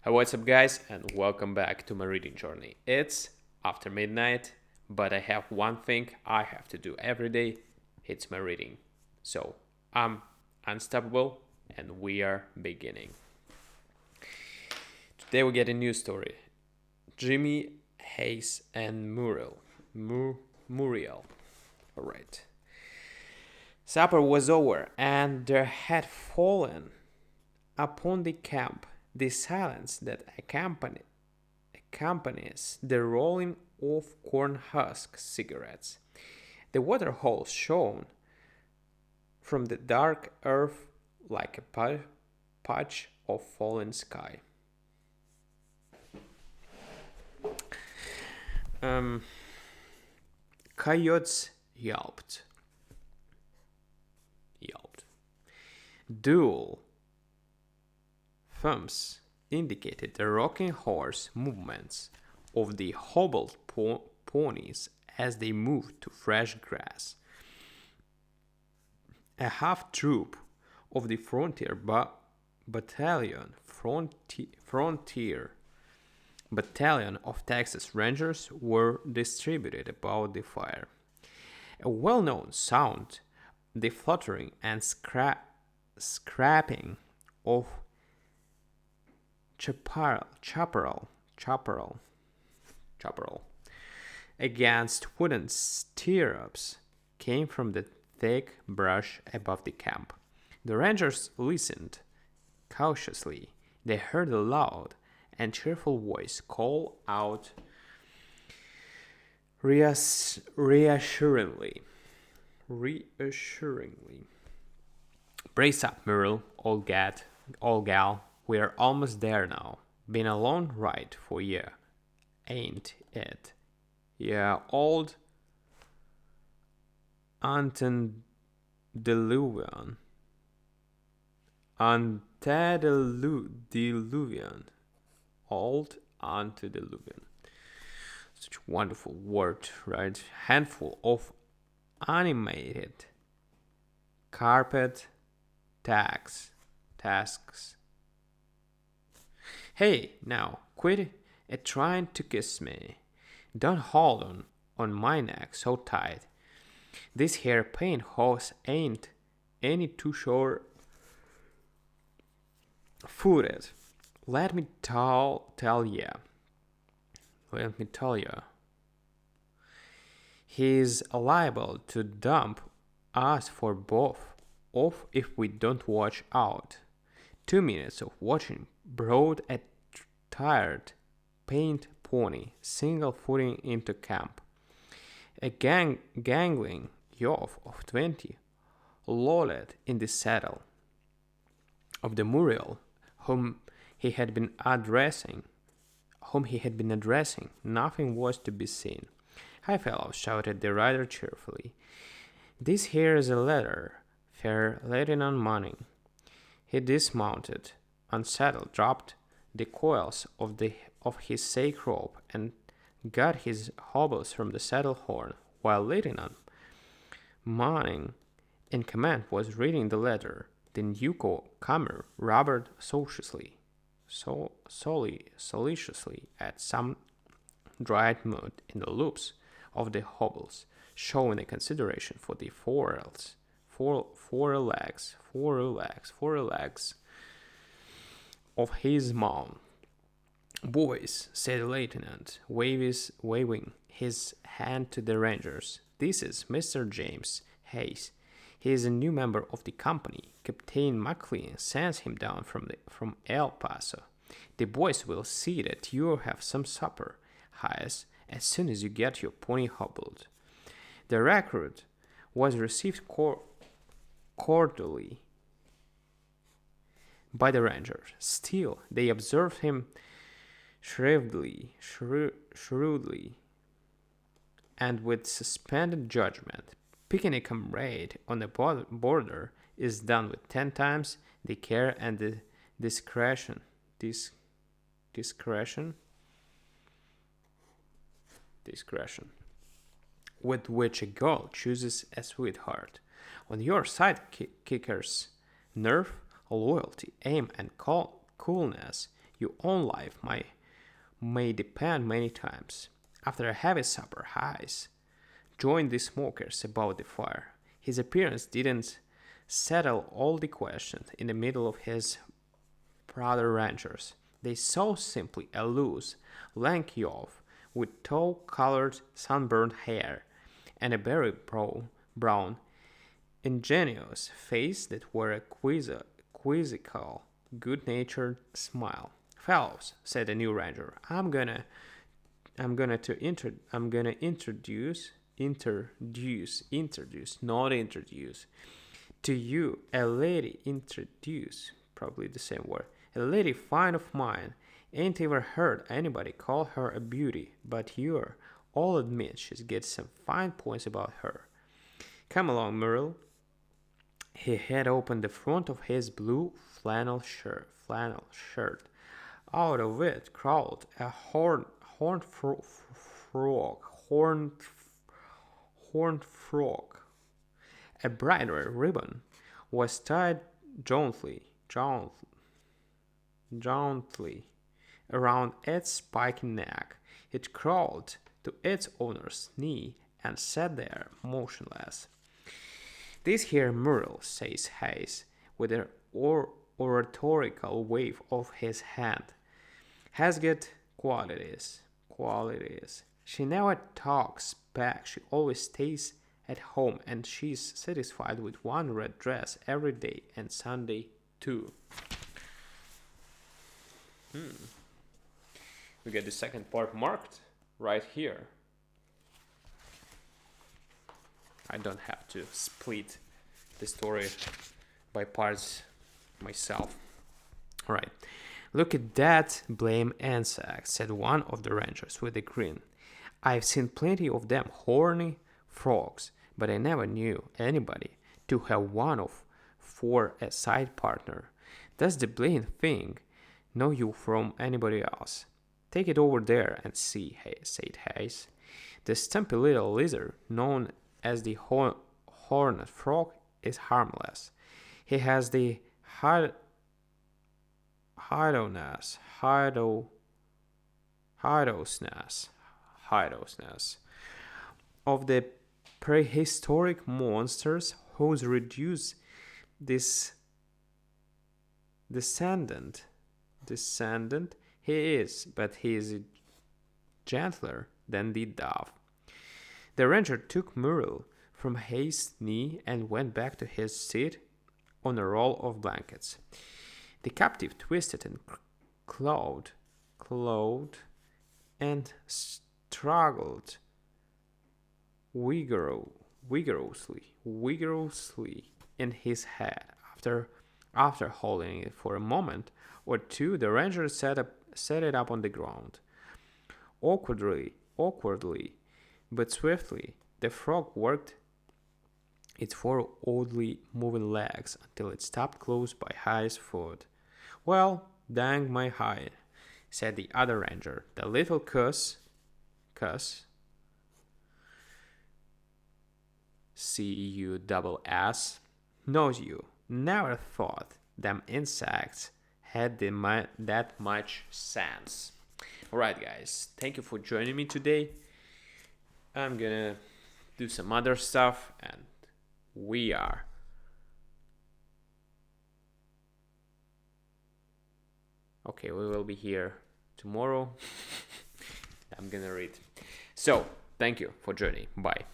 What's up, guys, and welcome back to my reading journey. It's after midnight, but I have one thing I have to do every day. It's my reading. So I'm unstoppable, and we are beginning. Today we get a new story. Jimmy, Hayes, and Muriel. All right. Supper was over, and there had fallen upon the camp the silence that accompanies the rolling of corn husk cigarettes. The water holes shone from the dark earth like a patch of fallen sky. Um, Coyotes yelped. Dual thumbs indicated the rocking horse movements of the hobbled ponies as they moved to fresh grass. A half troop of the frontier battalion of Texas Rangers were distributed about the fire. A well-known sound, the fluttering and scrapping of chaparral against wooden stirrups came from the thick brush above the camp. The rangers listened cautiously. They heard a loud and cheerful voice call out reassuringly. Brace up, Muriel, old gal. We're almost there now. Been a long ride for you, ain't it? Yeah, old antediluvian. Antediluvian. Old antediluvian. Such a wonderful word, right? Handful of animated carpet tasks. Hey, now, quit trying to kiss me. Don't hold on my neck so tight. This hairpin horse ain't any too sure-footed. Let me tell ya. He's liable to dump us for both off if we don't watch out. 2 minutes of watching brought a tired, pained pony single-footing into camp. A gangling youth of 20 lolled in the saddle of the Muriel whom he had been addressing. Nothing was to be seen. "Hi, fellow," shouted the rider cheerfully. "This here is a letter, fair Lieutenant Manning." He dismounted, unsaddled, dropped the coils of his sake rope, and got his hobbles from the saddle horn, while Lieutenant Manning, in command, was reading the letter. The newcomer rubbered solicitously at some dried mud in the loops of the hobbles, showing a consideration for the forelegs of his mount. "Boys," said the lieutenant, waving his hand to the rangers, "this is Mr. James Hayes. He is a new member of the company. Captain McLean sends him down from El Paso. The boys will see that you have some supper, Hayes, as soon as you get your pony hobbled." The recruit was received cordially by the rangers. Still, they observed him shrewdly, and with suspended judgment. Picking a comrade on the border is done with 10 times the care and the discretion with which a girl chooses a sweetheart. On your side, kickers, nerve, loyalty, aim, and coolness, Your own life may depend many times. After a heavy supper, Hayes joined the smokers about the fire. His appearance didn't settle all the questions in the middle of his brother ranchers. They saw simply a loose, lank youth with tow-colored, sunburned hair and a very brown, ingenuous face that wore a quizzical, good-natured smile. "Fellows," said the new ranger, I'm gonna introduce to you a lady. Introduce, probably the same word. A lady fine of mine. Ain't ever heard anybody call her a beauty, but you're all admit she's got some fine points about her. Come along, Muriel." He had opened the front of his blue flannel shirt. Out of it crawled a horned frog. A bright red ribbon was tied jauntily around its spiky neck. It crawled to its owner's knee and sat there motionless. "This here Muriel," says Hayes, with an oratorical wave of his hand, "has got qualities. She never talks back. She always stays at home, and she's satisfied with one red dress every day, and Sunday too." We get the second part marked right here. I don't have to split the story by parts myself. All right. "Look at that blame insect," said one of the ranchers with a grin. "I've seen plenty of them horny frogs, but I never knew anybody to have one of for a side partner. Does the blame thing know you from anybody else?" "Take it over there and see," said Hayes. "The stumpy little lizard known as the horned frog is harmless. He has the hideousness of the prehistoric monsters whose reduced this descendant he is, but he is gentler than the dove." The ranger took Muriel from Hayes' knee and went back to his seat on a roll of blankets. The captive twisted and clawed and struggled vigorously in his head. After holding it for a moment or two, the ranger set it up on the ground. Awkwardly, but swiftly, the frog worked its four oddly moving legs until it stopped close by Hayes' foot. "Well, dang my hide," said the other ranger. "The little cuss, CUSS, knows you. Never thought them insects had that much sense." Alright, guys, thank you for joining me today. I'm gonna do some other stuff, and we are okay. We will be here tomorrow. I'm gonna read. So, thank you for joining. Bye.